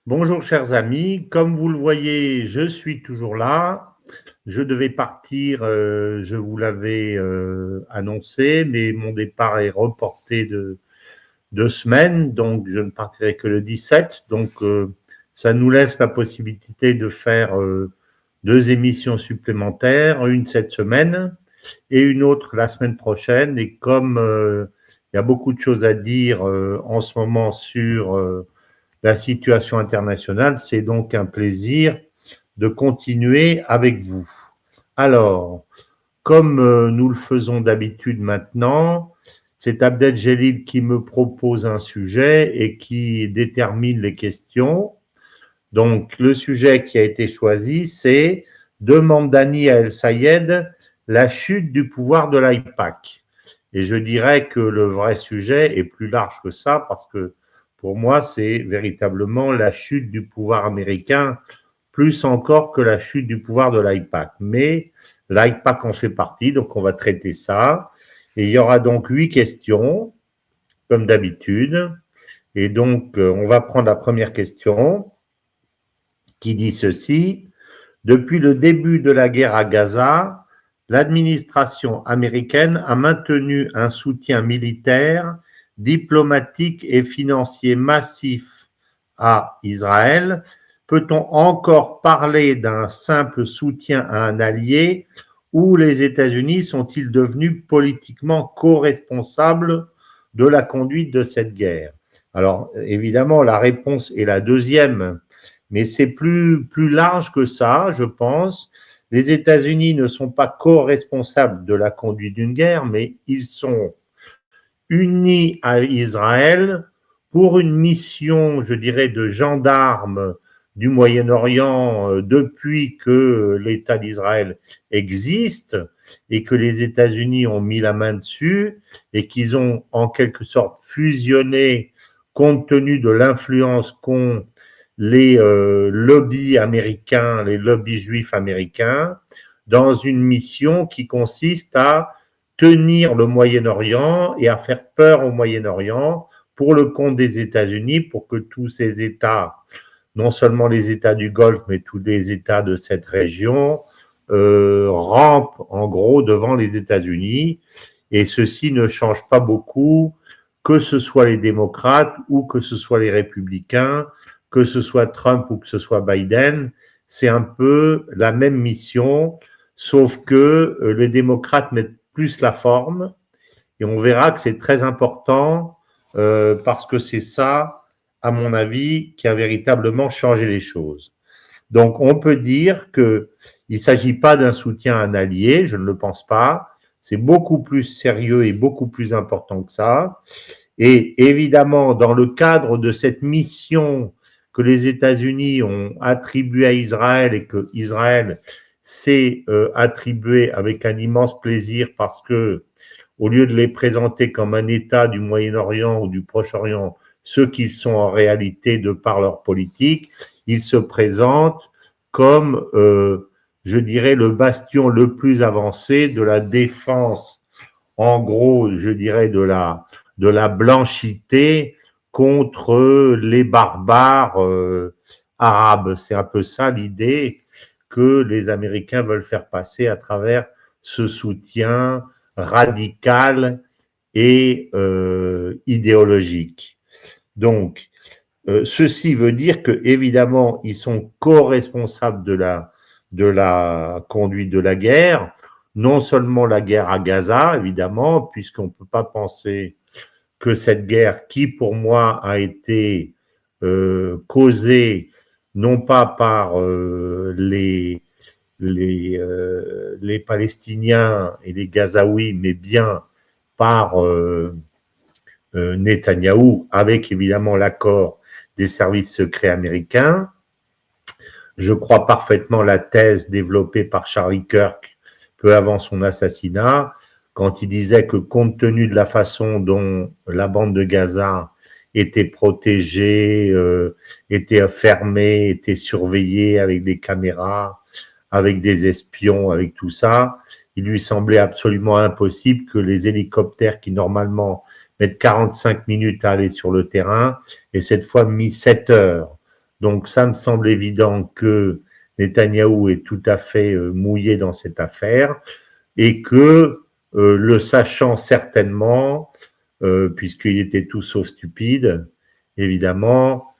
Bonjour chers amis, comme vous le voyez, je suis toujours là. Je devais partir, je vous l'avais annoncé, mais mon départ est reporté de 2 semaines, donc je ne partirai que le 17. Donc ça nous laisse la possibilité de faire 2 émissions supplémentaires, une cette semaine et une autre la semaine prochaine. Et comme il y a beaucoup de choses à dire en ce moment sur la situation internationale, c'est donc un plaisir de continuer avec vous. Alors, comme nous le faisons d'habitude maintenant, c'est Abdel qui me propose un sujet et qui détermine les questions. Donc, le sujet qui a été choisi, c'est demande Dani à El Sayed la chute du pouvoir de l'AIPAC. Et je dirais que le vrai sujet est plus large que ça parce que pour moi, c'est véritablement la chute du pouvoir américain, plus encore que la chute du pouvoir de l'AIPAC. Mais l'AIPAC en fait partie, donc on va traiter ça. Et il y aura donc 8 questions, comme d'habitude. Et donc, on va prendre la première question qui dit ceci. Depuis le début de la guerre à Gaza, l'administration américaine a maintenu un soutien militaire, diplomatique et financier massif à Israël. Peut-on encore parler d'un simple soutien à un allié ou les États-Unis sont-ils devenus politiquement co-responsables de la conduite de cette guerre? Alors, évidemment, la réponse est la deuxième, mais c'est plus large que ça, je pense. Les États-Unis ne sont pas co-responsables de la conduite d'une guerre, mais ils sont unis à Israël pour une mission, je dirais, de gendarme du Moyen-Orient depuis que l'État d'Israël existe et que les États-Unis ont mis la main dessus et qu'ils ont en quelque sorte fusionné compte tenu de l'influence qu'ont les lobbies américains, les lobbies juifs américains, dans une mission qui consiste à tenir le Moyen-Orient et à faire peur au Moyen-Orient pour le compte des États-Unis, pour que tous ces États, non seulement les États du Golfe, mais tous les États de cette région, rampent en gros devant les États-Unis. Et ceci ne change pas beaucoup, que ce soit les démocrates ou que ce soit les républicains, que ce soit Trump ou que ce soit Biden, c'est un peu la même mission, sauf que les démocrates mettent plus la forme, et on verra que c'est très important parce que c'est ça, à mon avis, qui a véritablement changé les choses. Donc, on peut dire qu'il ne s'agit pas d'un soutien à un allié, je ne le pense pas. C'est beaucoup plus sérieux et beaucoup plus important que ça. Et évidemment, dans le cadre de cette mission que les États-Unis ont attribuée à Israël et que Israël s'est attribuée avec un immense plaisir parce que, au lieu de les présenter comme un État du Moyen-Orient ou du Proche-Orient, ceux qu'ils sont en réalité de par leur politique, ils se présentent comme, je dirais, le bastion le plus avancé de la défense, en gros, je dirais, de la blanchité contre les barbares arabes. C'est un peu ça l'idée que les Américains veulent faire passer à travers ce soutien radical et idéologique. Donc, ceci veut dire que évidemment, ils sont co-responsables de la conduite de la guerre, non seulement la guerre à Gaza, évidemment, puisqu'on ne peut pas penser que cette guerre, qui pour moi a été causée non pas par les Palestiniens et les Gazaouis, mais bien par Netanyahou, avec évidemment l'accord des services secrets américains. Je crois parfaitement la thèse développée par Charlie Kirk peu avant son assassinat, quand il disait que compte tenu de la façon dont la bande de Gaza était protégée, était fermée, était surveillée avec des caméras, avec des espions, avec tout ça, il lui semblait absolument impossible que les hélicoptères qui normalement mettent 45 minutes à aller sur le terrain aient cette fois mis 7 heures. Donc ça me semble évident que Netanyahou est tout à fait mouillé dans cette affaire et que, le sachant certainement, puisqu'il était tout sauf stupide, évidemment,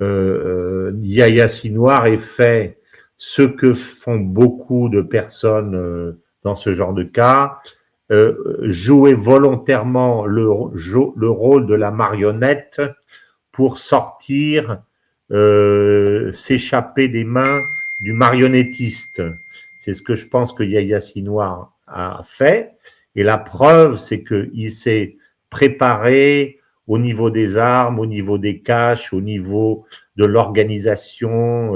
Yahya Sinwar ait fait ce que font beaucoup de personnes dans ce genre de cas, jouer volontairement le rôle de la marionnette pour sortir, s'échapper des mains du marionnettiste. C'est ce que je pense que Yahya Sinwar a fait. Et la preuve, c'est qu'il s'est préparé au niveau des armes, au niveau des caches, au niveau de l'organisation,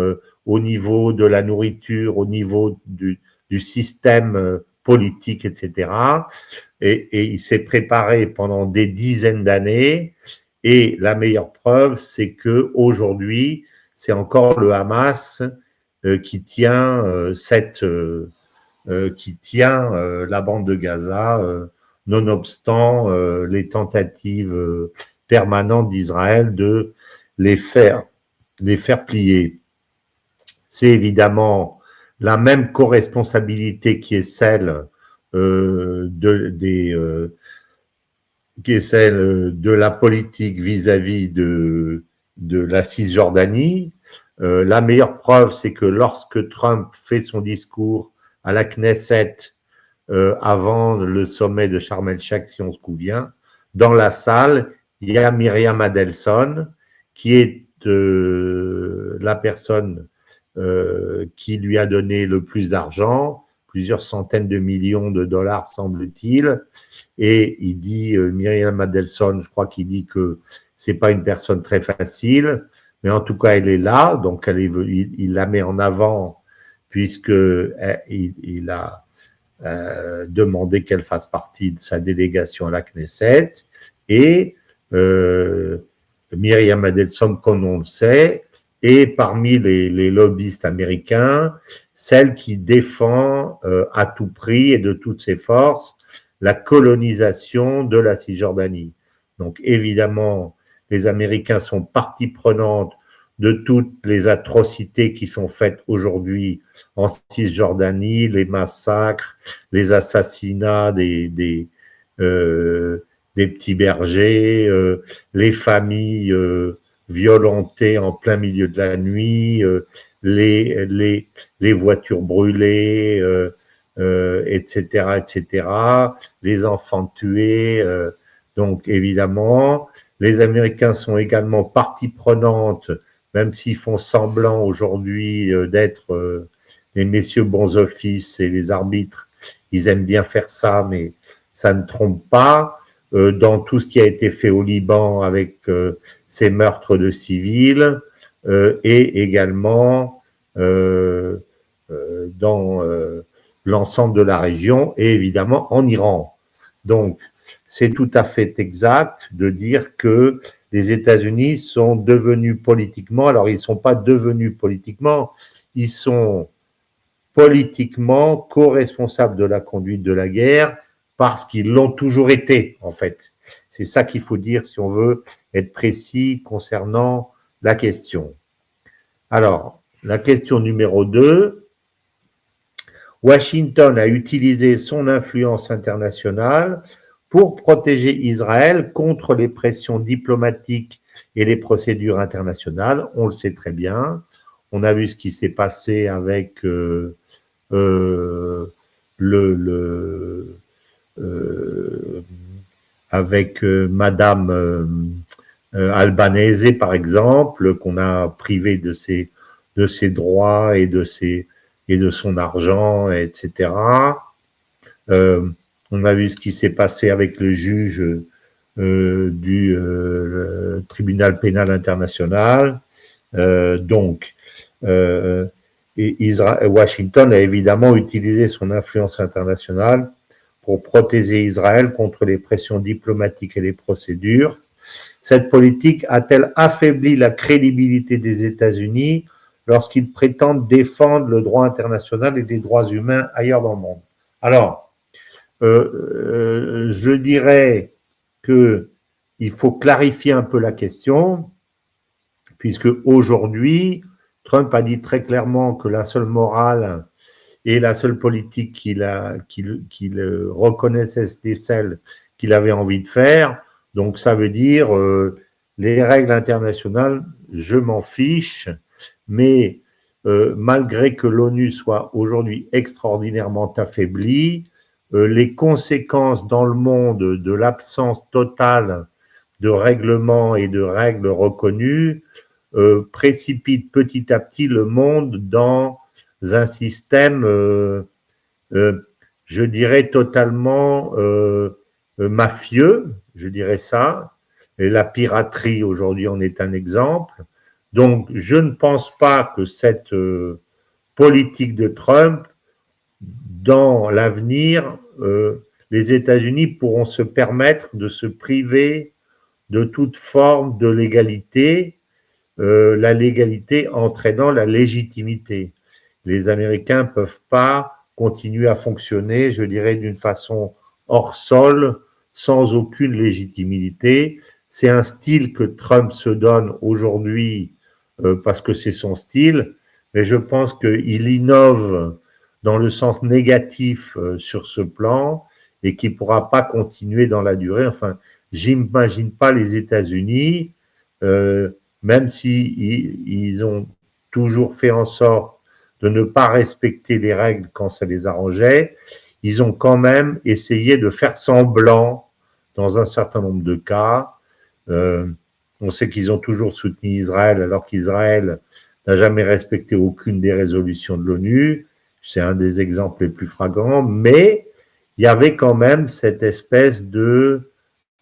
au niveau de la nourriture, au niveau du système politique, etc. Et il s'est préparé pendant des dizaines d'années. Et la meilleure preuve, c'est que aujourd'hui, c'est encore le Hamas qui tient la bande de Gaza, nonobstant les tentatives permanentes d'Israël de les faire plier. C'est évidemment la même co-responsabilité qui est celle de la politique vis-à-vis de la Cisjordanie. La meilleure preuve, c'est que lorsque Trump fait son discours à la Knesset avant le sommet de Sharm el-Sheikh, si on se souvient, dans la salle, il y a Myriam Adelson, qui est la personne qui lui a donné le plus d'argent, plusieurs centaines de millions de dollars, semble-t-il. Et il dit, Myriam Adelson, je crois qu'il dit que c'est pas une personne très facile, mais en tout cas, elle est là, donc il la met en avant puisque il a demandé qu'elle fasse partie de sa délégation à la Knesset. Et Myriam Adelson, comme on le sait, est parmi les lobbyistes américains, celle qui défend à tout prix et de toutes ses forces la colonisation de la Cisjordanie. Donc évidemment, les Américains sont partie prenante de toutes les atrocités qui sont faites aujourd'hui en Cisjordanie, les massacres, les assassinats des petits bergers, les familles violentées en plein milieu de la nuit, les voitures brûlées, etc., etc., les enfants tués. Donc, évidemment, les Américains sont également partie prenante, même s'ils font semblant aujourd'hui d'être les messieurs bons offices et les arbitres. Ils aiment bien faire ça, mais ça ne trompe pas. Dans tout ce qui a été fait au Liban avec ces meurtres de civils et également dans l'ensemble de la région et évidemment en Iran. Donc, c'est tout à fait exact de dire que les États-Unis sont devenus politiquement, alors ils ne sont pas devenus politiquement, ils sont politiquement co-responsables de la conduite de la guerre parce qu'ils l'ont toujours été, en fait. C'est ça qu'il faut dire si on veut être précis concernant la question. Alors, la question numéro 2, Washington a utilisé son influence internationale pour protéger Israël contre les pressions diplomatiques et les procédures internationales. On le sait très bien. On a vu ce qui s'est passé avec Madame Albanese, par exemple, qu'on a privé de ses droits et de son argent, etc. On a vu ce qui s'est passé avec le juge du tribunal pénal international. Donc, Washington a évidemment utilisé son influence internationale pour protéger Israël contre les pressions diplomatiques et les procédures. Cette politique a-t-elle affaibli la crédibilité des États-Unis lorsqu'ils prétendent défendre le droit international et les droits humains ailleurs dans le monde? Alors, je dirais qu'il faut clarifier un peu la question, puisque aujourd'hui, Trump a dit très clairement que la seule morale et la seule politique qu'il reconnaissait, c'était celle qu'il avait envie de faire. Donc ça veut dire les règles internationales, je m'en fiche, mais malgré que l'ONU soit aujourd'hui extraordinairement affaiblie, les conséquences dans le monde de l'absence totale de règlements et de règles reconnues précipitent petit à petit le monde dans un système, je dirais, totalement mafieux, je dirais ça. Et la piraterie aujourd'hui en est un exemple. Donc, je ne pense pas que cette politique de Trump, dans l'avenir, les États-Unis pourront se permettre de se priver de toute forme de légalité, la légalité entraînant la légitimité. Les Américains ne peuvent pas continuer à fonctionner, je dirais, d'une façon hors sol, sans aucune légitimité. C'est un style que Trump se donne aujourd'hui parce que c'est son style, mais je pense qu'il innove dans le sens négatif sur ce plan et qu'il ne pourra pas continuer dans la durée. Enfin, j'imagine pas les États-Unis, même s'ils ont toujours fait en sorte de ne pas respecter les règles quand ça les arrangeait, ils ont quand même essayé de faire semblant dans un certain nombre de cas. On sait qu'ils ont toujours soutenu Israël alors qu'Israël n'a jamais respecté aucune des résolutions de l'ONU. C'est un des exemples les plus flagrants, mais il y avait quand même cette espèce de,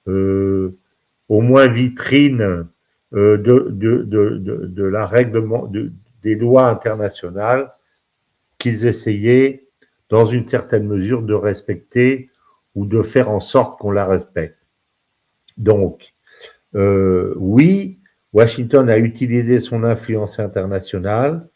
au moins vitrine de la règlement, des lois internationales qu'ils essayaient, dans une certaine mesure, de respecter ou de faire en sorte qu'on la respecte. Donc, oui, Washington a utilisé son influence internationale.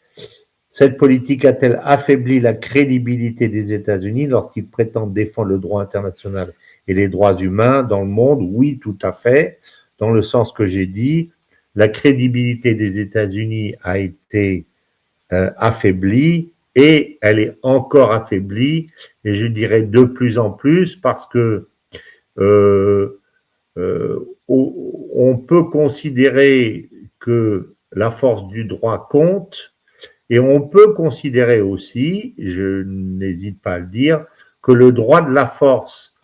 Cette politique a-t-elle affaibli la crédibilité des États-Unis lorsqu'ils prétendent défendre le droit international et les droits humains dans le monde? Oui, tout à fait. Dans le sens que j'ai dit, la crédibilité des États-Unis a été affaiblie et elle est encore affaiblie, et je dirais de plus en plus, parce que on peut considérer que la force du droit compte, et on peut considérer aussi, je n'hésite pas à le dire, que le droit de la force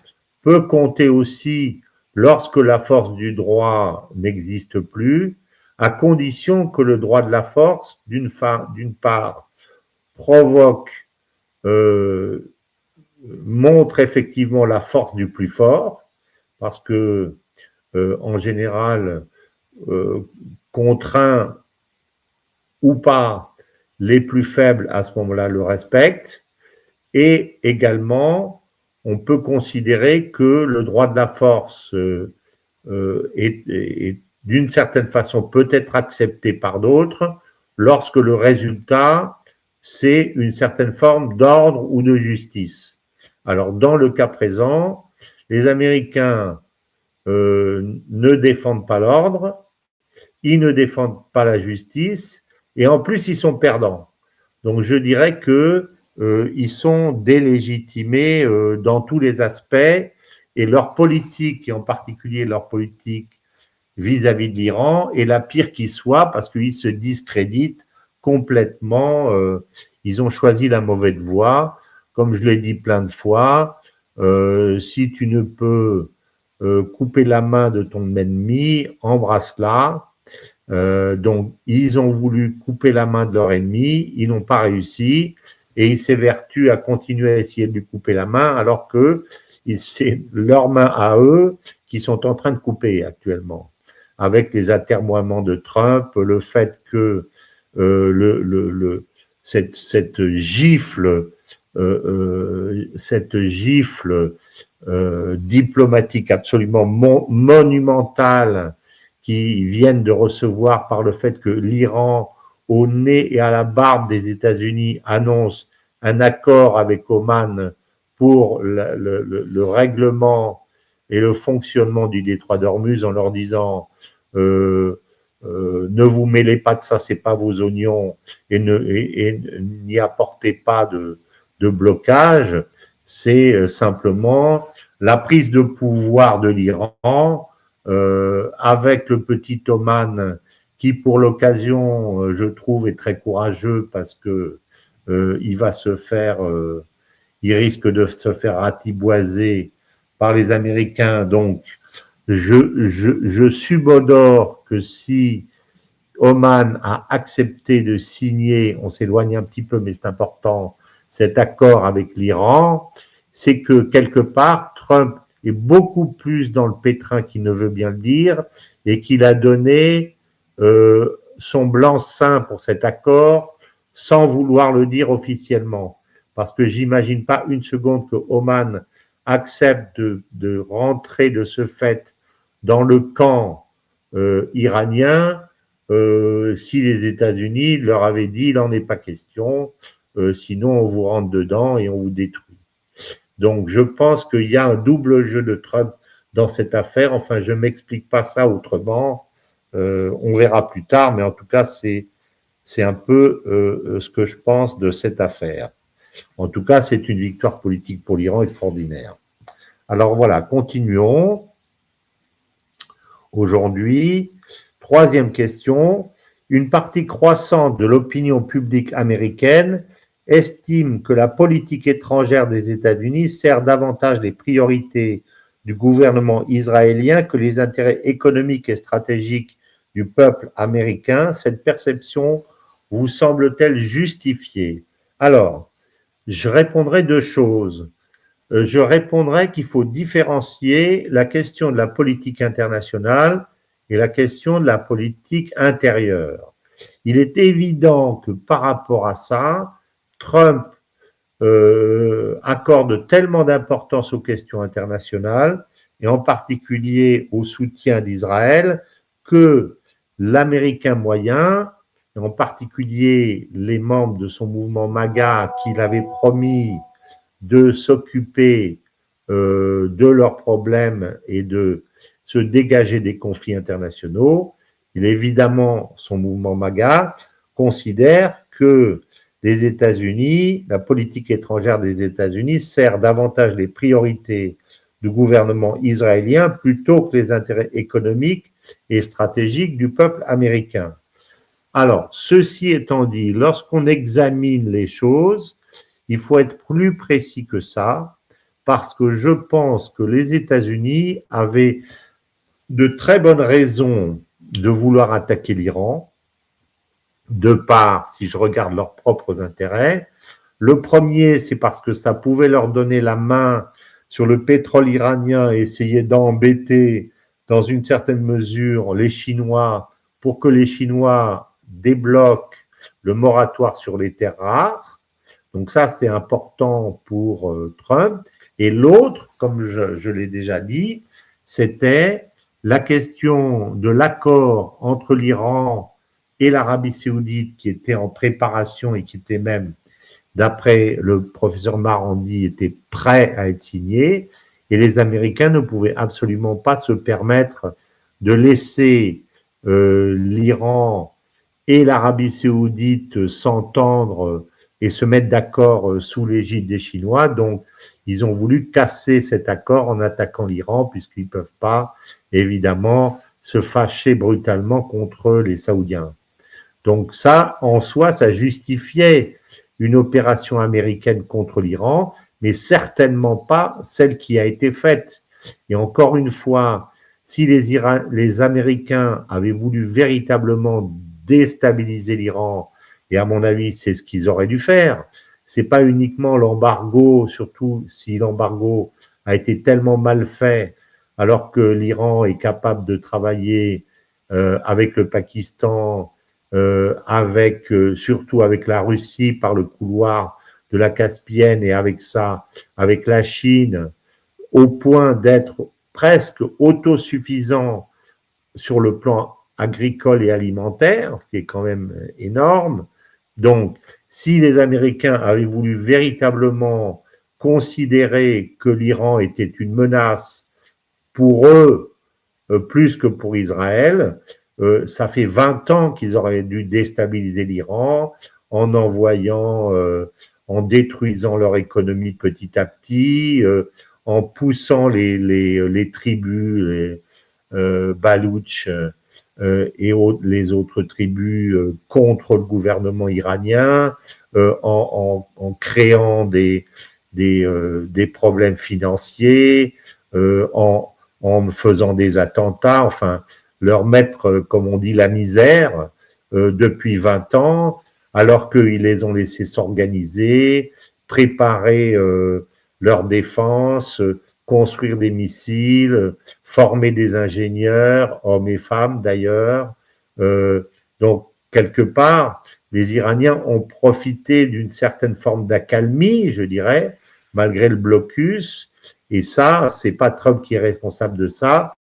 peut compter aussi lorsque la force du droit n'existe plus, à condition que le droit de la force, d'une part, provoque, montre effectivement la force du plus fort, parce que, en général, contraint ou pas, les plus faibles à ce moment-là le respectent, et également, on peut considérer que le droit de la force est d'une certaine façon peut être accepté par d'autres lorsque le résultat, c'est une certaine forme d'ordre ou de justice. Alors, dans le cas présent, les Américains ne défendent pas l'ordre, ils ne défendent pas la justice, et en plus, ils sont perdants. Donc, je dirais que ils sont délégitimés dans tous les aspects, et leur politique, et en particulier leur politique vis-à-vis de l'Iran, est la pire qui soit, parce qu'ils se discréditent complètement. Ils ont choisi la mauvaise voie. Comme je l'ai dit plein de fois, si tu ne peux couper la main de ton ennemi, embrasse-la. Donc, ils ont voulu couper la main de leur ennemi, ils n'ont pas réussi, et ils s'évertuent à continuer à essayer de lui couper la main, alors que c'est leurs mains à eux qui sont en train de couper actuellement. Avec les atermoiements de Trump, le fait que cette gifle diplomatique absolument monumentale qui viennent de recevoir par le fait que l'Iran, au nez et à la barbe des États-Unis, annonce un accord avec Oman pour le règlement et le fonctionnement du détroit d'Ormuz, en leur disant ne vous mêlez pas de ça, c'est pas vos oignons, et n'y apportez pas de blocage. C'est simplement la prise de pouvoir de l'Iran avec le petit Oman qui, pour l'occasion, je trouve, est très courageux parce que il va se faire, il risque de se faire ratiboiser par les Américains. Donc, je subodore que si Oman a accepté de signer, on s'éloigne un petit peu, mais c'est important, cet accord avec l'Iran, c'est que quelque part, Trump est beaucoup plus dans le pétrin qu'il ne veut bien le dire et qu'il a donné son blanc-seing pour cet accord sans vouloir le dire officiellement. Parce que j'imagine pas une seconde que Oman accepte de rentrer de ce fait dans le camp iranien si les États-Unis leur avaient dit il n'en est pas question, sinon on vous rentre dedans et on vous détruit. Donc je pense qu'il y a un double jeu de Trump dans cette affaire. Enfin, je ne m'explique pas ça autrement. On verra plus tard, mais en tout cas, c'est un peu ce que je pense de cette affaire. En tout cas, c'est une victoire politique pour l'Iran extraordinaire. Alors voilà, continuons. Aujourd'hui, troisième question. Une partie croissante de l'opinion publique américaine estime que la politique étrangère des États-Unis sert davantage les priorités du gouvernement israélien que les intérêts économiques et stratégiques du peuple américain. Cette perception vous semble-t-elle justifiée? Alors, je répondrai deux choses. Je répondrai qu'il faut différencier la question de la politique internationale et la question de la politique intérieure. Il est évident que par rapport à ça, Trump accorde tellement d'importance aux questions internationales et en particulier au soutien d'Israël que l'Américain moyen, en particulier les membres de son mouvement MAGA qu'il avait promis de s'occuper de leurs problèmes et de se dégager des conflits internationaux. Il évidemment, son mouvement MAGA considère que les États-Unis, la politique étrangère des États-Unis sert davantage les priorités du gouvernement israélien plutôt que les intérêts économiques et stratégiques du peuple américain. Alors, ceci étant dit, lorsqu'on examine les choses, il faut être plus précis que ça, parce que je pense que les États-Unis avaient de très bonnes raisons de vouloir attaquer l'Iran, de part, si je regarde leurs propres intérêts. Le premier, c'est parce que ça pouvait leur donner la main sur le pétrole iranien et essayer d'embêter, dans une certaine mesure, les Chinois pour que les Chinois débloquent le moratoire sur les terres rares. Donc ça, c'était important pour Trump. Et l'autre, comme je l'ai déjà dit, c'était la question de l'accord entre l'Iran et l'Arabie saoudite qui était en préparation et qui était même, d'après le professeur Marandi, était prêt à être signé. Et les Américains ne pouvaient absolument pas se permettre de laisser l'Iran et l'Arabie saoudite s'entendre et se mettre d'accord sous l'égide des Chinois. Donc, ils ont voulu casser cet accord en attaquant l'Iran, puisqu'ils ne peuvent pas, évidemment, se fâcher brutalement contre les Saoudiens. Donc ça, en soi, ça justifiait une opération américaine contre l'Iran, mais certainement pas celle qui a été faite. Et encore une fois, si les Américains avaient voulu véritablement déstabiliser l'Iran, et à mon avis, c'est ce qu'ils auraient dû faire, c'est pas uniquement l'embargo, surtout si l'embargo a été tellement mal fait, alors que l'Iran est capable de travailler avec le Pakistan, surtout avec la Russie par le couloir de la Caspienne et avec ça, avec la Chine, au point d'être presque autosuffisant sur le plan agricole et alimentaire, ce qui est quand même énorme. Donc, si les Américains avaient voulu véritablement considérer que l'Iran était une menace pour eux plus que pour Israël, ça fait 20 ans qu'ils auraient dû déstabiliser l'Iran en envoyant, en détruisant leur économie petit à petit, en poussant les tribus, les Baloutches et les autres tribus contre le gouvernement iranien, en créant des problèmes financiers, en faisant des attentats, enfin, leur mettre, comme on dit, la misère depuis 20 ans, alors qu'ils les ont laissés s'organiser, préparer leur défense, construire des missiles, former des ingénieurs, hommes et femmes d'ailleurs. Donc, quelque part, les Iraniens ont profité d'une certaine forme d'accalmie, je dirais, malgré le blocus. Et ça, c'est pas Trump qui est responsable de ça.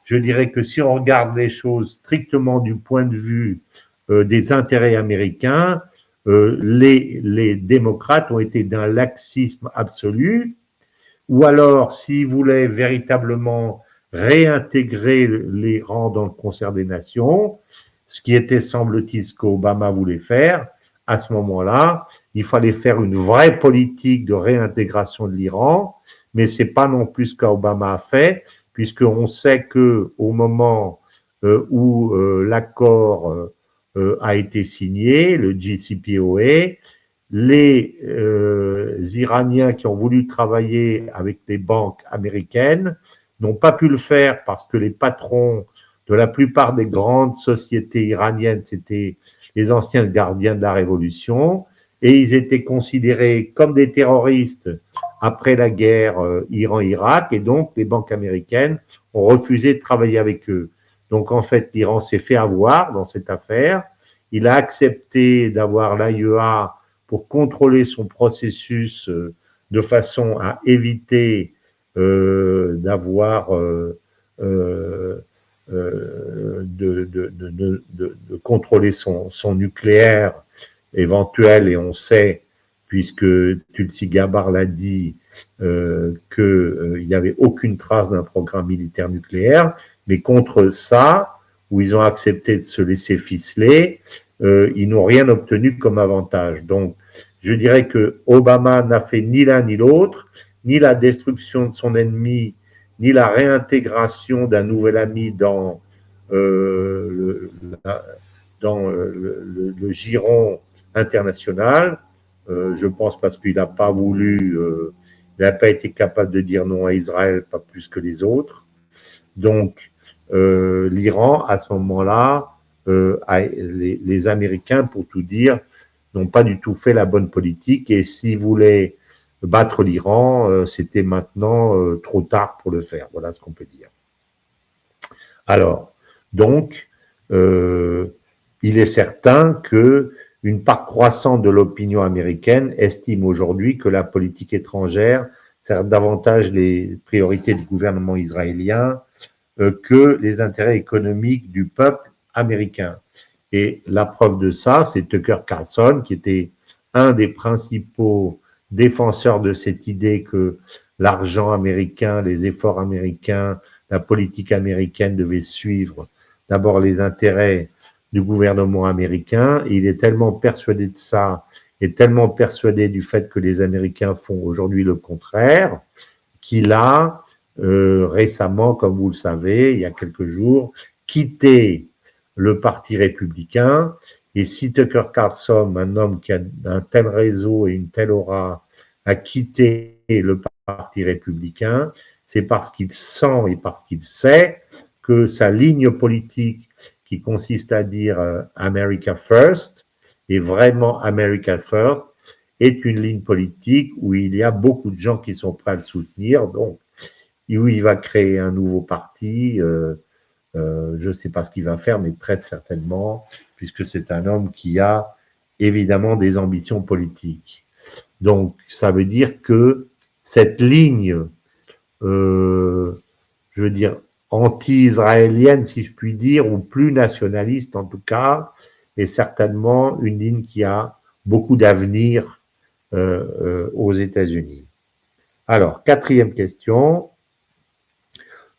Je dirais que si on regarde les choses strictement du point de vue des intérêts américains, les démocrates ont été d'un laxisme absolu, ou alors, s'ils voulaient véritablement réintégrer les rangs dans le concert des nations, ce qui était, semble-t-il, ce qu'Obama voulait faire, à ce moment-là, il fallait faire une vraie politique de réintégration de l'Iran, mais ce n'est pas non plus ce qu'Obama a fait, puisqu'on sait qu'au moment où l'accord a été signé, le JCPOA, les Iraniens qui ont voulu travailler avec les banques américaines n'ont pas pu le faire parce que les patrons de la plupart des grandes sociétés iraniennes, c'était les anciens gardiens de la révolution, et ils étaient considérés comme des terroristes après la guerre Iran-Irak, et donc les banques américaines ont refusé de travailler avec eux. Donc en fait, l'Iran s'est fait avoir dans cette affaire. Il a accepté d'avoir l'AIEA pour contrôler son processus de façon à éviter d'avoir de contrôler son nucléaire éventuel, et on sait, puisque Tulsi Gabbard l'a dit, qu'il n'y avait aucune trace d'un programme militaire nucléaire, mais contre ça, où ils ont accepté de se laisser ficeler, ils n'ont rien obtenu comme avantage. Donc, je dirais que Obama n'a fait ni l'un ni l'autre, ni la destruction de son ennemi, ni la réintégration d'un nouvel ami dans le giron international. Je pense parce qu'il n'a pas voulu, il n'a pas été capable de dire non à Israël, pas plus que les autres. Donc, l'Iran, à ce moment-là, les Américains, pour tout dire, n'ont pas du tout fait la bonne politique, et s'ils voulaient battre l'Iran, c'était maintenant trop tard pour le faire. Voilà ce qu'on peut dire. Alors, donc, il est certain qu'une part croissante de l'opinion américaine estime aujourd'hui que la politique étrangère sert davantage les priorités du gouvernement israélien que les intérêts économiques du peuple américain. Et la preuve de ça, c'est Tucker Carlson, qui était un des principaux défenseurs de cette idée que l'argent américain, les efforts américains, la politique américaine devait suivre d'abord les intérêts du gouvernement américain. Et il est tellement persuadé de ça, et tellement persuadé du fait que les Américains font aujourd'hui le contraire, qu'il a récemment, comme vous le savez, il y a quelques jours, quitté le Parti républicain. Et si Tucker Carlson, un homme qui a un tel réseau et une telle aura, a quitté le Parti républicain, c'est parce qu'il sent et parce qu'il sait que sa ligne politique, qui consiste à dire America First, et vraiment America First, est une ligne politique où il y a beaucoup de gens qui sont prêts à le soutenir. Donc, où il va créer un nouveau parti, je ne sais pas ce qu'il va faire, mais très certainement, puisque c'est un homme qui a évidemment des ambitions politiques. Donc, ça veut dire que cette ligne, je veux dire, anti-israélienne, si je puis dire, ou plus nationaliste en tout cas, est certainement une ligne qui a beaucoup d'avenir aux États-Unis. Alors, quatrième question.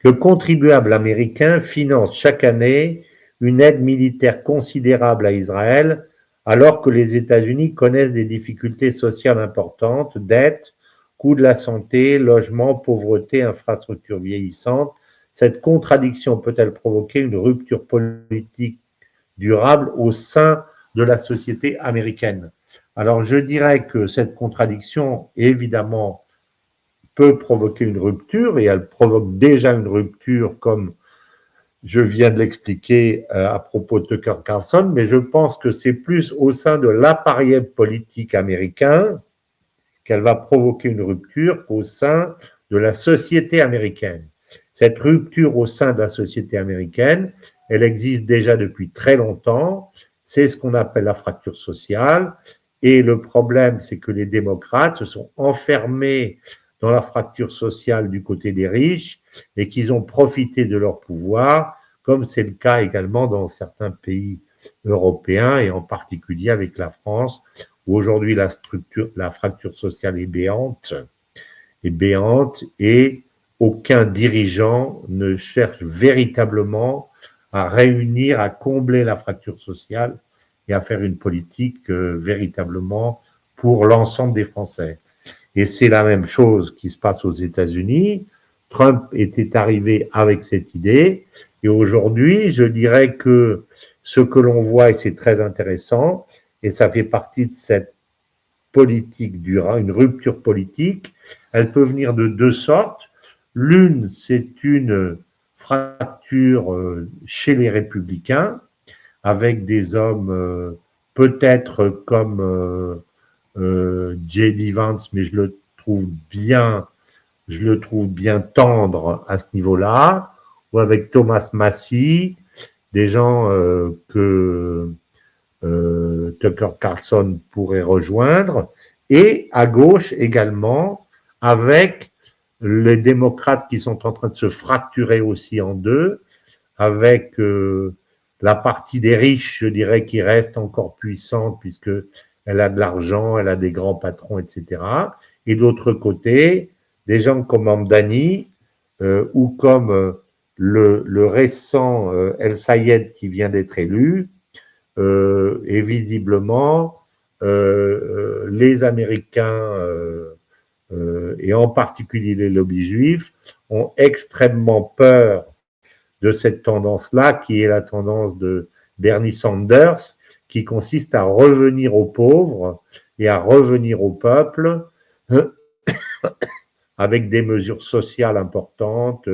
Le contribuable américain finance chaque année une aide militaire considérable à Israël, alors que les États-Unis connaissent des difficultés sociales importantes, dettes, coûts de la santé, logement, pauvreté, infrastructures vieillissantes. Cette contradiction peut-elle provoquer une rupture politique durable au sein de la société américaine? Alors, je dirais que cette contradiction, évidemment, peut provoquer une rupture, et elle provoque déjà une rupture, comme je viens de l'expliquer à propos de Tucker Carlson, mais je pense que c'est plus au sein de l'appareil politique américain qu'elle va provoquer une rupture qu'au sein de la société américaine. Cette rupture au sein de la société américaine, elle existe déjà depuis très longtemps. C'est ce qu'on appelle la fracture sociale. Et le problème, c'est que les démocrates se sont enfermés dans la fracture sociale du côté des riches et qu'ils ont profité de leur pouvoir, comme c'est le cas également dans certains pays européens et en particulier avec la France, où aujourd'hui la fracture sociale est béante et aucun dirigeant ne cherche véritablement à réunir, à combler la fracture sociale et à faire une politique véritablement pour l'ensemble des Français. Et c'est la même chose qui se passe aux États-Unis. Trump était arrivé avec cette idée et aujourd'hui, je dirais que ce que l'on voit, et c'est très intéressant, et ça fait partie de cette politique durable, une rupture politique, elle peut venir de deux sortes. L'une, c'est une fracture chez les républicains, avec des hommes peut-être comme J.D. Vance, mais je le trouve bien tendre à ce niveau-là, ou avec Thomas Massie, des gens que Tucker Carlson pourrait rejoindre, et à gauche également, avec les démocrates qui sont en train de se fracturer aussi en deux, avec la partie des riches, je dirais, qui reste encore puissante, puisque elle a de l'argent, elle a des grands patrons, etc. Et d'autre côté, des gens comme Mamdani, ou comme le récent El Sayed qui vient d'être élu, et visiblement, les Américains, et en particulier les lobbies juifs, ont extrêmement peur de cette tendance-là, qui est la tendance de Bernie Sanders, qui consiste à revenir aux pauvres et à revenir au peuple avec des mesures sociales importantes,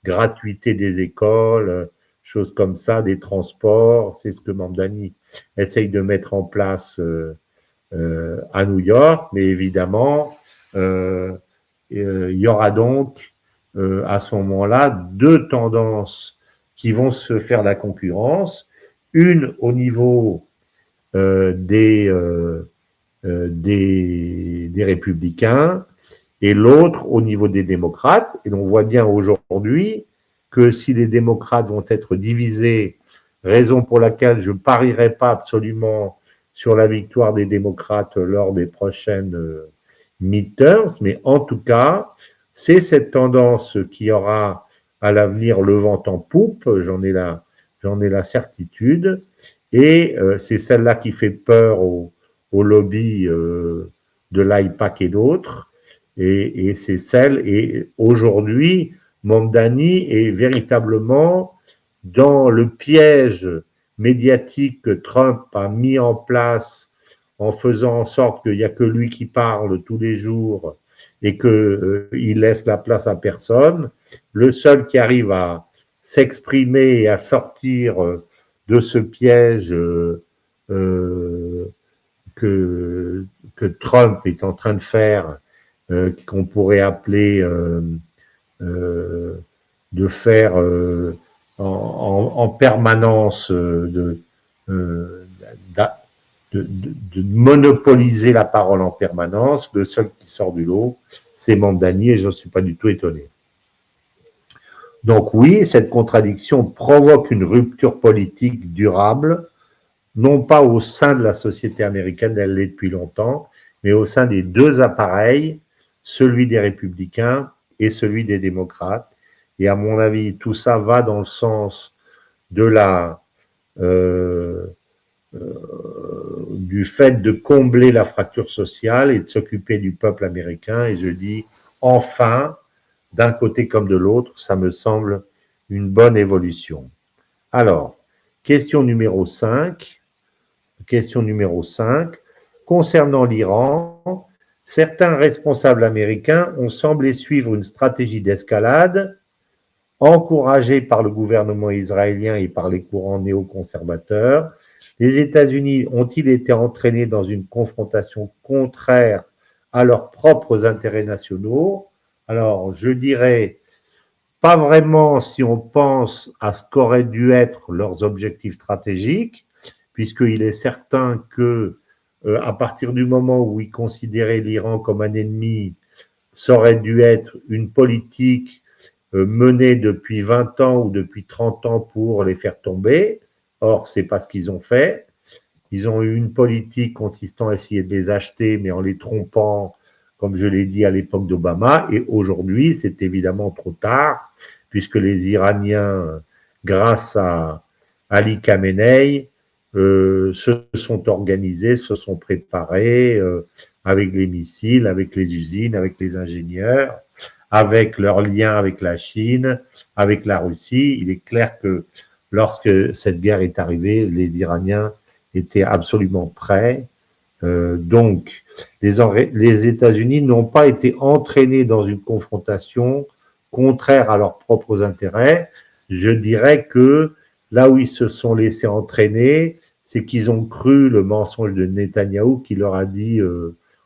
gratuité des écoles, choses comme ça, des transports. C'est ce que Mamdani essaye de mettre en place à New York, mais évidemment, il y aura donc à ce moment-là deux tendances qui vont se faire la concurrence, une au niveau des républicains et l'autre au niveau des démocrates. Et l'on voit bien aujourd'hui que si les démocrates vont être divisés, raison pour laquelle je ne parierai pas absolument sur la victoire des démocrates lors des prochaines midterms, mais en tout cas, c'est cette tendance qui aura à l'avenir le vent en poupe, j'en ai la certitude, et c'est celle-là qui fait peur au lobby de l'AIPAC et d'autres, et c'est celle, et aujourd'hui, Mamdani est véritablement dans le piège médiatique que Trump a mis en place en faisant en sorte qu'il n'y a que lui qui parle tous les jours et qu'il laisse la place à personne. Le seul qui arrive à s'exprimer et à sortir de ce piège que Trump est en train de faire, qu'on pourrait appeler de faire en permanence de monopoliser la parole en permanence. Le seul qui sort du lot, c'est Mamdani, et je ne suis pas du tout étonné. Donc oui, cette contradiction provoque une rupture politique durable, non pas au sein de la société américaine, elle l'est depuis longtemps, mais au sein des deux appareils, celui des républicains et celui des démocrates. Et à mon avis, tout ça va dans le sens de la du fait de combler la fracture sociale et de s'occuper du peuple américain. Et je dis enfin, d'un côté comme de l'autre, ça me semble une bonne évolution. Alors, question numéro 5. Question numéro 5. Concernant l'Iran, certains responsables américains ont semblé suivre une stratégie d'escalade encouragée par le gouvernement israélien et par les courants néoconservateurs. Les États-Unis ont-ils été entraînés dans une confrontation contraire à leurs propres intérêts nationaux? Alors, je dirais pas vraiment si on pense à ce qu'auraient dû être leurs objectifs stratégiques, puisqu'il est certain que à partir du moment où ils considéraient l'Iran comme un ennemi, ça aurait dû être une politique menée depuis 20 ans ou depuis 30 ans pour les faire tomber. Or, c'est pas ce qu'ils ont fait. Ils ont eu une politique consistant à essayer de les acheter, mais en les trompant, comme je l'ai dit à l'époque d'Obama. Et aujourd'hui, c'est évidemment trop tard, puisque les Iraniens, grâce à Ali Khamenei, se sont organisés, se sont préparés avec les missiles, avec les usines, avec les ingénieurs, avec leurs liens avec la Chine, avec la Russie. Il est clair que lorsque cette guerre est arrivée, les Iraniens étaient absolument prêts. Donc, les États-Unis n'ont pas été entraînés dans une confrontation contraire à leurs propres intérêts. Je dirais que là où ils se sont laissés entraîner, c'est qu'ils ont cru le mensonge de Netanyahou qui leur a dit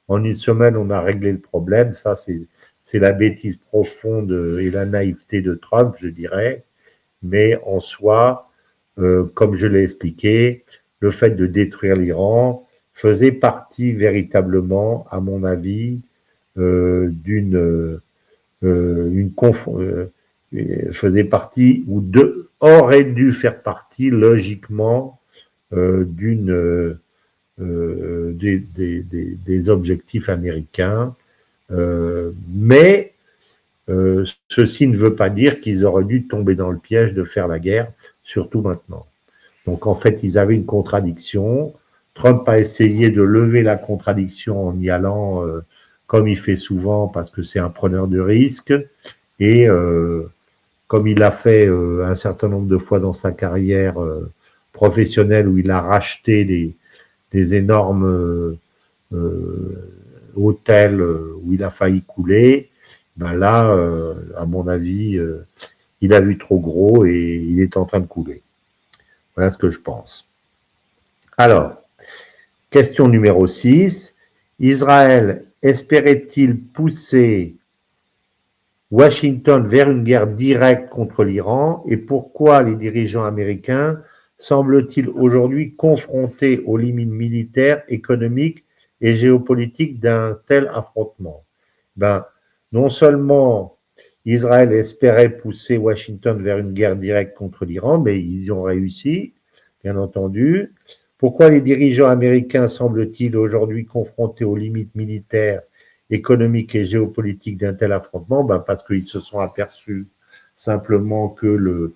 en une semaine on a réglé le problème. Ça, c'est la bêtise profonde et la naïveté de Trump, je dirais. Mais en soi, comme je l'ai expliqué, le fait de détruire l'Iran faisait partie véritablement, à mon avis, faisait partie aurait dû faire partie logiquement des objectifs américains, mais ceci ne veut pas dire qu'ils auraient dû tomber dans le piège de faire la guerre, surtout maintenant. Donc en fait, ils avaient une contradiction. Trump a essayé de lever la contradiction en y allant comme il fait souvent parce que c'est un preneur de risques et comme il l'a fait un certain nombre de fois dans sa carrière professionnelle où il a racheté des énormes hôtels où il a failli couler, ben là, à mon avis, il a vu trop gros et il est en train de couler. Voilà ce que je pense. Alors, question numéro 6. Israël espérait-il pousser Washington vers une guerre directe contre l'Iran et pourquoi les dirigeants américains semblent-ils aujourd'hui confrontés aux limites militaires, économiques et géopolitiques d'un tel affrontement? Ben, non seulement Israël espérait pousser Washington vers une guerre directe contre l'Iran, mais ils y ont réussi, bien entendu. Pourquoi les dirigeants américains semblent-ils aujourd'hui confrontés aux limites militaires, économiques et géopolitiques d'un tel affrontement? Ben parce qu'ils se sont aperçus simplement que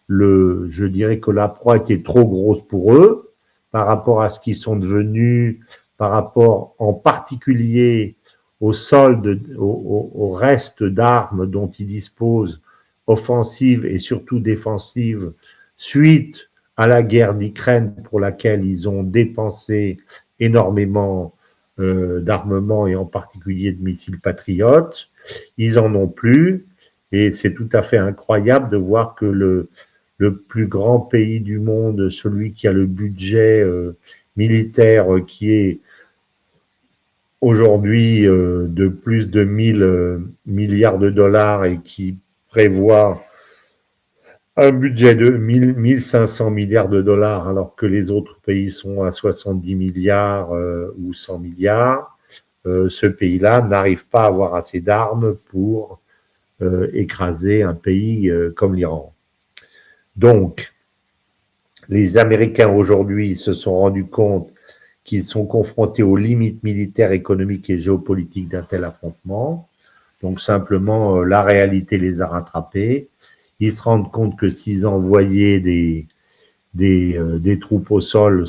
je dirais que la proie était trop grosse pour eux par rapport à ce qu'ils sont devenus, par rapport en particulier au solde, au reste d'armes dont ils disposent, offensives et surtout défensives, suite à la guerre d'Ukraine pour laquelle ils ont dépensé énormément d'armement et en particulier de missiles patriotes. Ils en ont plus et c'est tout à fait incroyable de voir que le plus grand pays du monde, celui qui a le budget militaire qui est aujourd'hui de plus de 1000 milliards de dollars et qui prévoit un budget de 1500 milliards de dollars alors que les autres pays sont à 70 milliards ou 100 milliards, ce pays-là n'arrive pas à avoir assez d'armes pour écraser un pays comme l'Iran. Donc, les Américains aujourd'hui se sont rendus compte qu'ils sont confrontés aux limites militaires, économiques et géopolitiques d'un tel affrontement. Donc simplement, la réalité les a rattrapés. Ils se rendent compte que s'ils envoyaient des troupes au sol,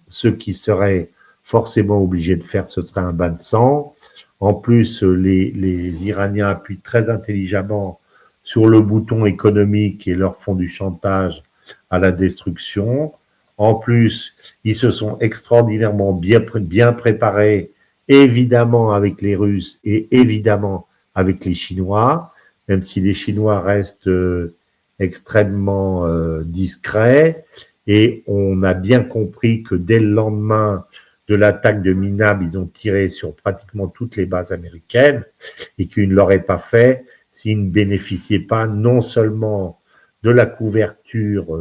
ceux qui seraient forcément obligés de faire, ce serait un bain de sang. En plus, les Iraniens appuient très intelligemment sur le bouton économique et leur font du chantage à la destruction. En plus, ils se sont extraordinairement bien préparés, évidemment avec les Russes et évidemment avec les Chinois, même si les Chinois restent extrêmement discrets. Et on a bien compris que dès le lendemain de l'attaque de Minab, ils ont tiré sur pratiquement toutes les bases américaines et qu'ils ne l'auraient pas fait s'ils ne bénéficiaient pas non seulement de la couverture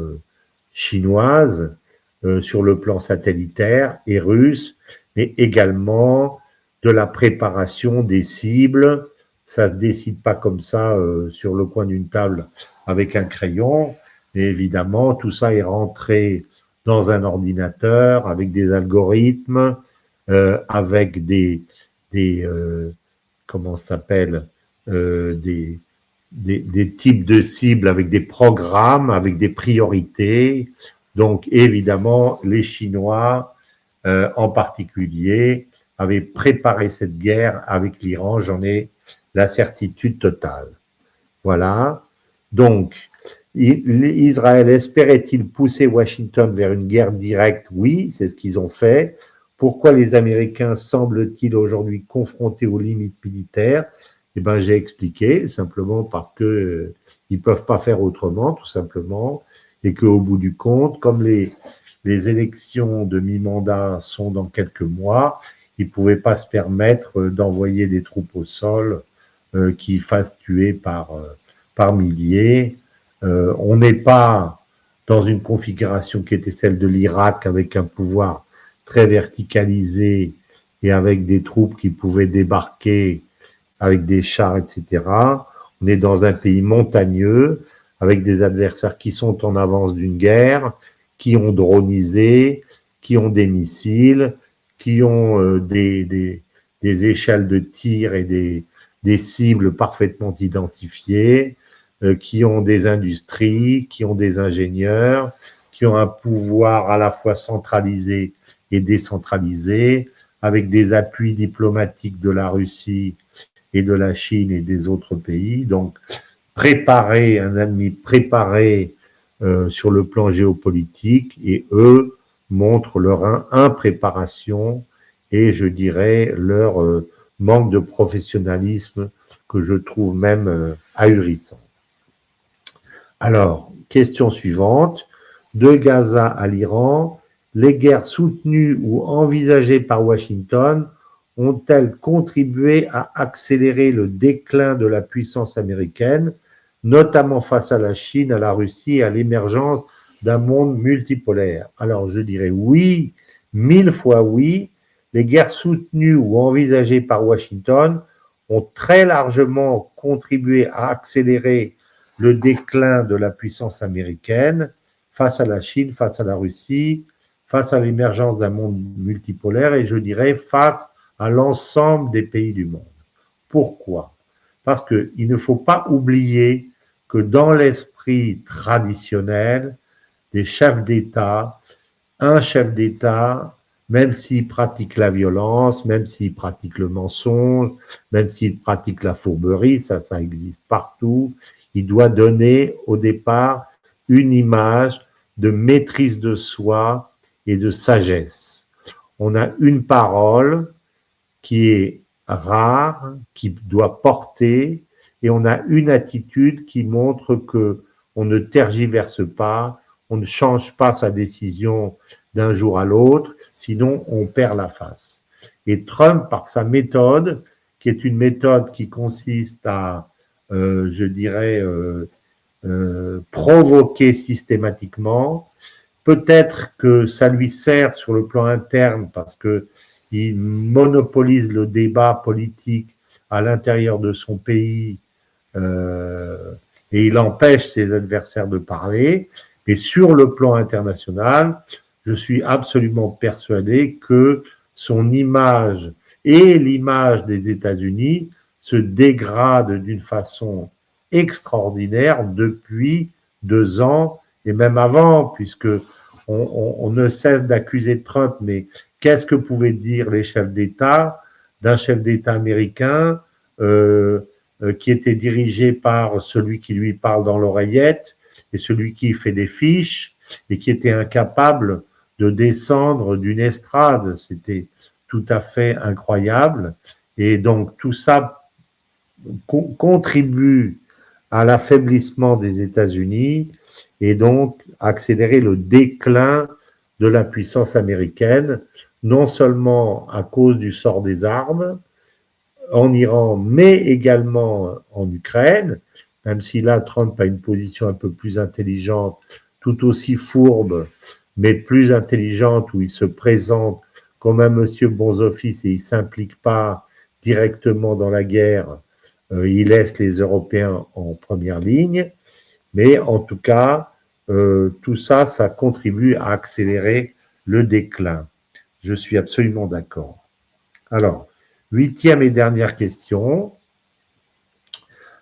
chinoise sur le plan satellitaire et russe, mais également de la préparation des cibles. Ça se décide pas comme ça sur le coin d'une table avec un crayon, mais évidemment, tout ça est rentré dans un ordinateur avec des algorithmes, avec des comment ça s'appelle, des types de cibles avec des programmes, avec des priorités. Donc, évidemment, les Chinois, en particulier, avaient préparé cette guerre avec l'Iran. J'en ai la certitude totale. Voilà. Donc, Israël espérait-il pousser Washington vers une guerre directe? Oui, c'est ce qu'ils ont fait. Pourquoi les Américains semblent-ils aujourd'hui confrontés aux limites militaires? Eh bien, j'ai expliqué, simplement parce que ils peuvent pas faire autrement, tout simplement, et qu'au bout du compte, comme les élections de mi-mandat sont dans quelques mois, ils pouvaient pas se permettre d'envoyer des troupes au sol qui fassent tuer par milliers. On n'est pas dans une configuration qui était celle de l'Irak avec un pouvoir très verticalisé et avec des troupes qui pouvaient débarquer avec des chars, etc. On est dans un pays montagneux avec des adversaires qui sont en avance d'une guerre, qui ont dronisé, qui ont des missiles, qui ont des échelles de tir et des cibles parfaitement identifiées, qui ont des industries, qui ont des ingénieurs, qui ont un pouvoir à la fois centralisé et décentralisé, avec des appuis diplomatiques de la Russie et de la Chine et des autres pays. Donc, préparer un ennemi préparé sur le plan géopolitique, et eux montrent leur impréparation et je dirais leur manque de professionnalisme que je trouve même ahurissant. Alors, question suivante. De Gaza à l'Iran, les guerres soutenues ou envisagées par Washington ont-elles contribué à accélérer le déclin de la puissance américaine, notamment face à la Chine, à la Russie et à l'émergence d'un monde multipolaire? Alors, je dirais oui, 1000 fois oui. Les guerres soutenues ou envisagées par Washington ont très largement contribué à accélérer le déclin de la puissance américaine face à la Chine, face à la Russie, face à l'émergence d'un monde multipolaire et je dirais face à l'ensemble des pays du monde. Pourquoi? Parce qu'il ne faut pas oublier que dans l'esprit traditionnel des chefs d'État, un chef d'État, même s'il pratique la violence, même s'il pratique le mensonge, même s'il pratique la fourberie, ça existe partout, il doit donner au départ une image de maîtrise de soi et de sagesse. On a une parole qui est rare, qui doit porter, et on a une attitude qui montre que on ne tergiverse pas, on ne change pas sa décision d'un jour à l'autre, sinon on perd la face. Et Trump, par sa méthode, qui est une méthode qui consiste à, je dirais, provoquer systématiquement, peut-être que ça lui sert sur le plan interne parce que il monopolise le débat politique à l'intérieur de son pays et il empêche ses adversaires de parler. Et sur le plan international, je suis absolument persuadé que son image et l'image des États-Unis se dégradent d'une façon extraordinaire depuis 2 ans et même avant, puisque on ne cesse d'accuser Trump, mais qu'est-ce que pouvaient dire les chefs d'État d'un chef d'État américain qui était dirigé par celui qui lui parle dans l'oreillette et celui qui fait des fiches et qui était incapable de descendre d'une estrade. C'était tout à fait incroyable. Et donc tout ça contribue à l'affaiblissement des États-Unis et donc accélérer le déclin de la puissance américaine, non seulement à cause du sort des armes en Iran, mais également en Ukraine, même si là, Trump a une position un peu plus intelligente, tout aussi fourbe, mais plus intelligente, où il se présente comme un monsieur bons offices et il ne s'implique pas directement dans la guerre, il laisse les Européens en première ligne, mais en tout cas, tout ça, ça contribue à accélérer le déclin. Je suis absolument d'accord. Alors, 8e et dernière question.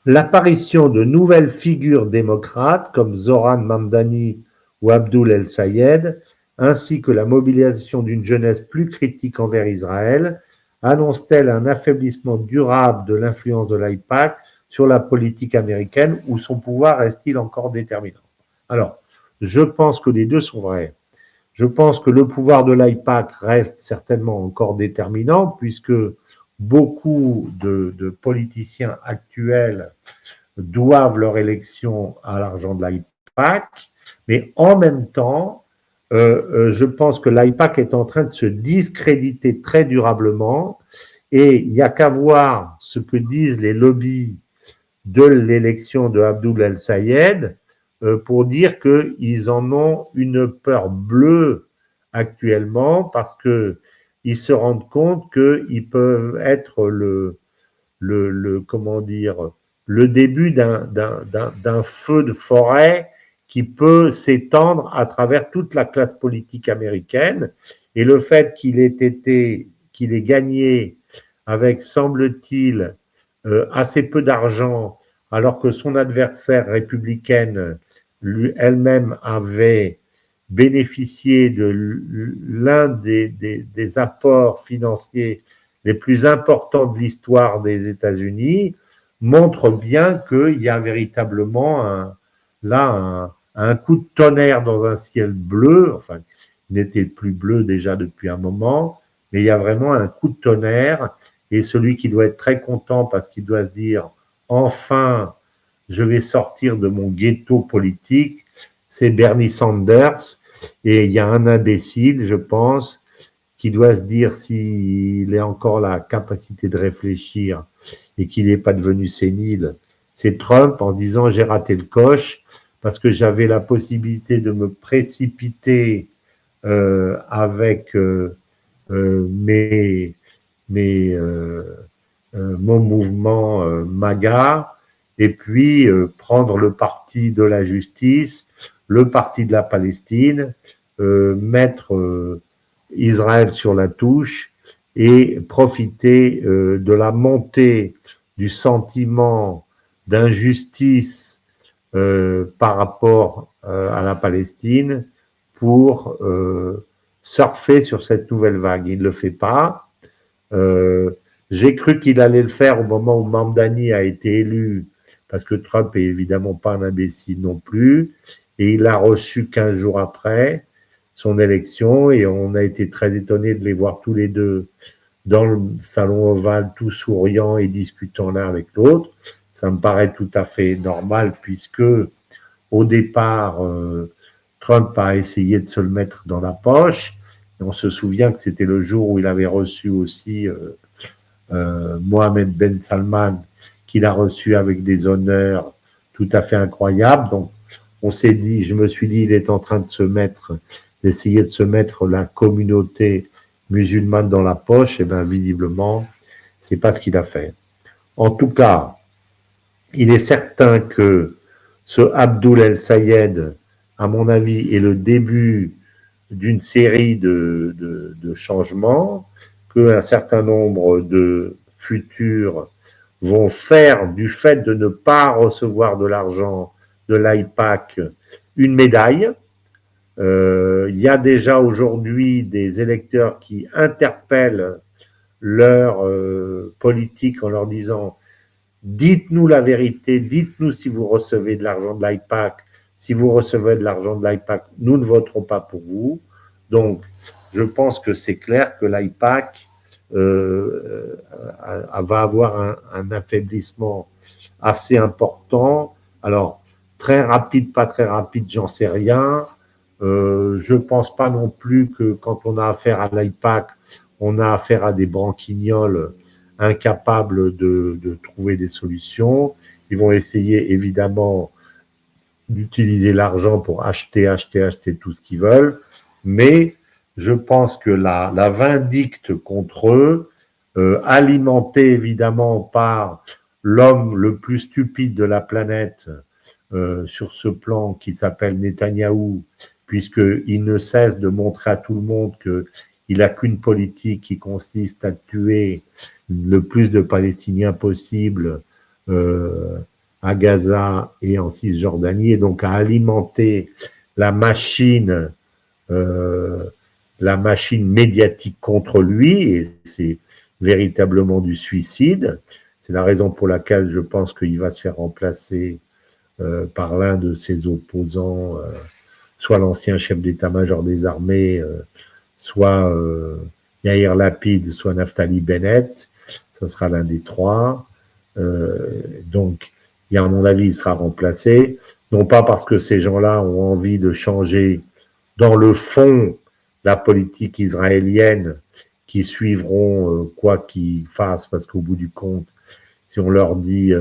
L'apparition de nouvelles figures démocrates comme Zoran Mamdani ou Abdul El-Sayed, ainsi que la mobilisation d'une jeunesse plus critique envers Israël, annonce-t-elle un affaiblissement durable de l'influence de l'AIPAC sur la politique américaine ou son pouvoir reste-t-il encore déterminant? Alors, je pense que les deux sont vrais. Je pense que le pouvoir de l'AIPAC reste certainement encore déterminant puisque beaucoup de politiciens actuels doivent leur élection à l'argent de l'AIPAC, mais en même temps, je pense que l'AIPAC est en train de se discréditer très durablement et il n'y a qu'à voir ce que disent les lobbies de l'élection de Abdul El-Sayed pour dire qu'ils en ont une peur bleue actuellement parce qu'ils se rendent compte qu'ils peuvent être comment dire, le début d'un feu de forêt qui peut s'étendre à travers toute la classe politique américaine. Et le fait qu'il ait gagné avec, semble-t-il, assez peu d'argent, alors que son adversaire républicaine, elle-même, avait bénéficié de l'un des apports financiers les plus importants de l'histoire des États-Unis, montre bien qu'il y a véritablement un coup de tonnerre dans un ciel bleu, enfin, il n'était plus bleu déjà depuis un moment, mais il y a vraiment un coup de tonnerre, et celui qui doit être très content parce qu'il doit se dire « enfin, je vais sortir de mon ghetto politique », c'est Bernie Sanders, et il y a un imbécile, je pense, qui doit se dire s'il a encore la capacité de réfléchir et qu'il n'est pas devenu sénile, c'est Trump en disant « j'ai raté le coche » parce que j'avais la possibilité de me précipiter avec mon mouvement MAGA et puis prendre le parti de la justice, le parti de la Palestine, mettre Israël sur la touche et profiter de la montée du sentiment d'injustice par rapport à la Palestine pour surfer sur cette nouvelle vague. Il ne le fait pas. J'ai cru qu'il allait le faire au moment où Mamdani a été élu, parce que Trump est évidemment pas un imbécile non plus, et il l'a reçu 15 jours après son élection, et on a été très étonnés de les voir tous les deux dans le salon ovale, tout souriant et discutant l'un avec l'autre. Ça me paraît tout à fait normal, puisque au départ, Trump a essayé de se le mettre dans la poche. Et on se souvient que c'était le jour où il avait reçu aussi Mohamed Ben Salman, qu'il a reçu avec des honneurs tout à fait incroyables. Donc, je me suis dit, il est en train d'essayer de se mettre la communauté musulmane dans la poche. Et bien, visiblement, c'est pas ce qu'il a fait. En tout cas, il est certain que ce Abdul El-Sayed, à mon avis, est le début d'une série de changements qu'un certain nombre de futurs vont faire du fait de ne pas recevoir de l'argent de l'AIPAC une médaille. Il y a déjà aujourd'hui des électeurs qui interpellent leur politique en leur disant dites-nous la vérité, dites-nous si vous recevez de l'argent de l'AIPAC. Si vous recevez de l'argent de l'AIPAC, nous ne voterons pas pour vous. Donc, je pense que c'est clair que l'AIPAC va avoir un affaiblissement assez important. Alors, très rapide, pas très rapide, j'en sais rien. Je ne pense pas non plus que quand on a affaire à l'AIPAC, on a affaire à des branquignoles incapables de trouver des solutions. Ils vont essayer évidemment d'utiliser l'argent pour acheter tout ce qu'ils veulent, mais je pense que la vindicte contre eux, alimentée évidemment par l'homme le plus stupide de la planète sur ce plan qui s'appelle Netanyahou, puisqu'il ne cesse de montrer à tout le monde qu'il n'a qu'une politique qui consiste à tuer le plus de Palestiniens possible à Gaza et en Cisjordanie, et donc à alimenter la machine médiatique contre lui, et c'est véritablement du suicide. C'est la raison pour laquelle je pense qu'il va se faire remplacer par l'un de ses opposants, soit l'ancien chef d'état-major des armées, soit Yair Lapid, soit Naftali Bennett. Ce sera l'un des trois. Donc, à mon avis, il sera remplacé. Non pas parce que ces gens-là ont envie de changer dans le fond la politique israélienne, qui suivront quoi qu'ils fassent, parce qu'au bout du compte, si on leur dit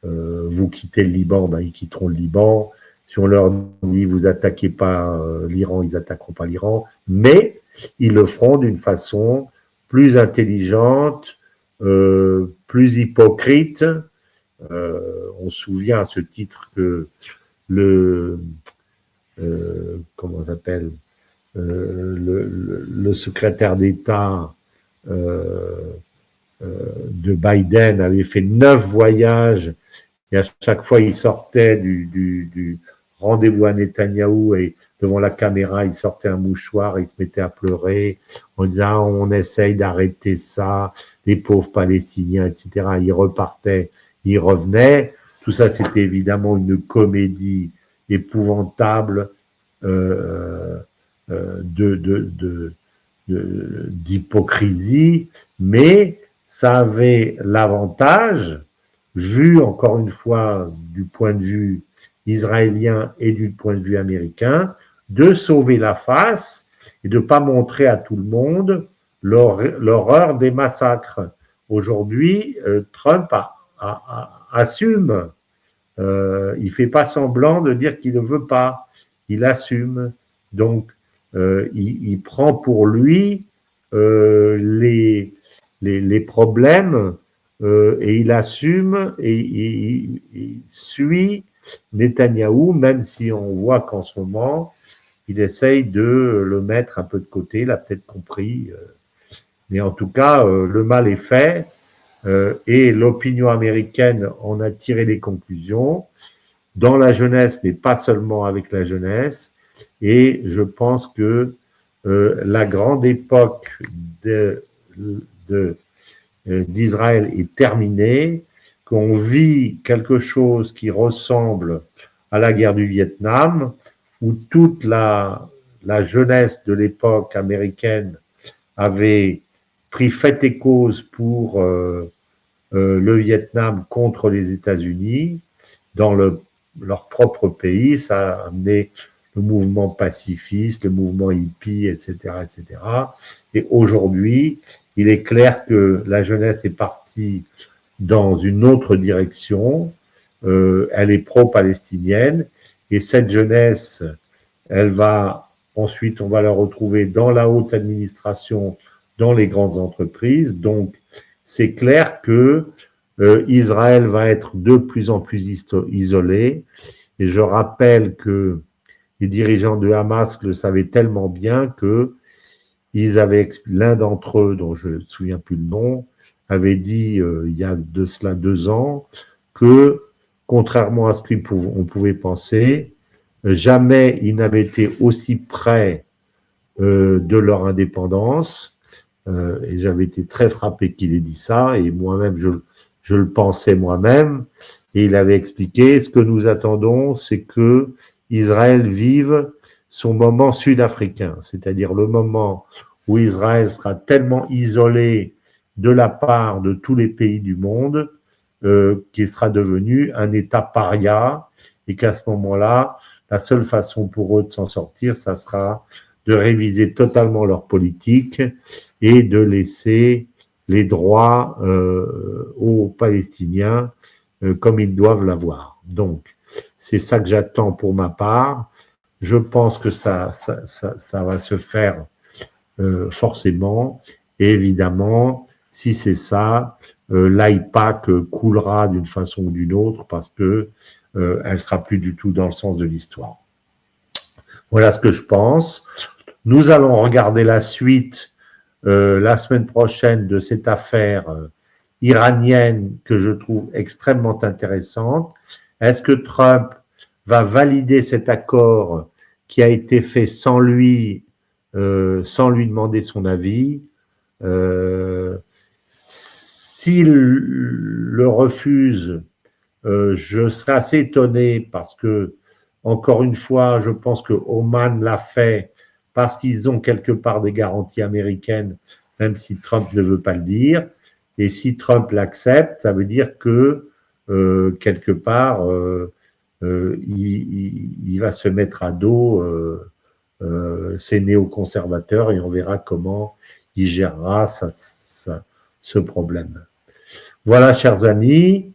vous quittez le Liban, ben, ils quitteront le Liban. Si on leur dit vous attaquez pas l'Iran, ils attaqueront pas l'Iran. Mais ils le feront d'une façon plus intelligente, plus hypocrite. On se souvient à ce titre que comment s'appelle le secrétaire d'État de Biden avait fait 9 voyages, et à chaque fois il sortait du rendez-vous à Netanyahou, et devant la caméra il sortait un mouchoir, il se mettait à pleurer en disant on essaye d'arrêter ça, les pauvres Palestiniens, etc. Il repartait, il revenait. Tout ça, c'était évidemment une comédie épouvantable d'hypocrisie, mais ça avait l'avantage, vu encore une fois du point de vue israélien et du point de vue américain, de sauver la face et de ne pas montrer à tout le monde l'horreur des massacres. Aujourd'hui, Trump assume. Il ne fait pas semblant de dire qu'il ne veut pas. Il assume. Donc, il prend pour lui les problèmes et il assume et il suit Netanyahou, même si on voit qu'en ce moment, il essaye de le mettre un peu de côté, il a peut-être compris. Mais en tout cas, le mal est fait et l'opinion américaine en a tiré les conclusions dans la jeunesse, mais pas seulement avec la jeunesse. Et je pense que la grande époque d'Israël est terminée, qu'on vit quelque chose qui ressemble à la guerre du Vietnam, où toute la jeunesse de l'époque américaine avait pris fait et cause pour le Vietnam contre les États-Unis dans leur propre pays. Ça a amené le mouvement pacifiste, le mouvement hippie, etc., etc. Et aujourd'hui, il est clair que la jeunesse est partie dans une autre direction. Elle est pro-palestinienne, et cette jeunesse, elle va ensuite, on va la retrouver dans la haute administration, dans les grandes entreprises. Donc, c'est clair que Israël va être de plus en plus isolé. Et je rappelle que les dirigeants de Hamas le savaient tellement bien que l'un d'entre eux, dont je ne me souviens plus le nom, avait dit il y a de cela 2 ans que, contrairement à ce qu'on pouvait penser, Jamais ils n'avaient été aussi près de leur indépendance. Et j'avais été très frappé qu'il ait dit ça, et moi-même, je le pensais moi-même. Et il avait expliqué, ce que nous attendons, c'est que Israël vive son moment sud-africain, c'est-à-dire le moment où Israël sera tellement isolé de la part de tous les pays du monde qu'il sera devenu un État paria, et qu'à ce moment-là, la seule façon pour eux de s'en sortir, ça sera de réviser totalement leur politique et de laisser les droits aux Palestiniens comme ils doivent l'avoir. Donc, c'est ça que j'attends pour ma part. Je pense que ça va se faire forcément. Et évidemment, si c'est ça, l'AIPAC coulera d'une façon ou d'une autre parce que elle sera plus du tout dans le sens de l'histoire. Voilà ce que je pense. Nous allons regarder la suite la semaine prochaine de cette affaire iranienne que je trouve extrêmement intéressante. Est-ce que Trump va valider cet accord qui a été fait sans lui demander son avis? S'il le refuse, je serais assez étonné parce que, encore une fois, je pense que Oman l'a fait parce qu'ils ont quelque part des garanties américaines, même si Trump ne veut pas le dire. Et si Trump l'accepte, ça veut dire que, quelque part, il va se mettre à dos ces néoconservateurs, et on verra comment il gérera ce problème. Voilà, chers amis,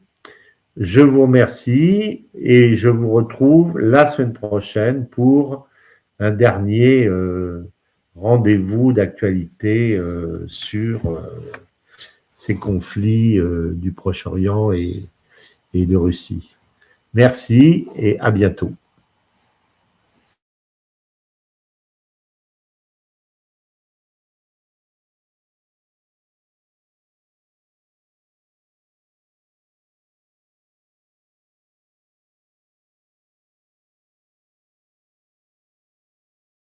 je vous remercie et je vous retrouve la semaine prochaine pour un dernier rendez-vous d'actualité sur ces conflits du Proche-Orient et de Russie. Merci et à bientôt.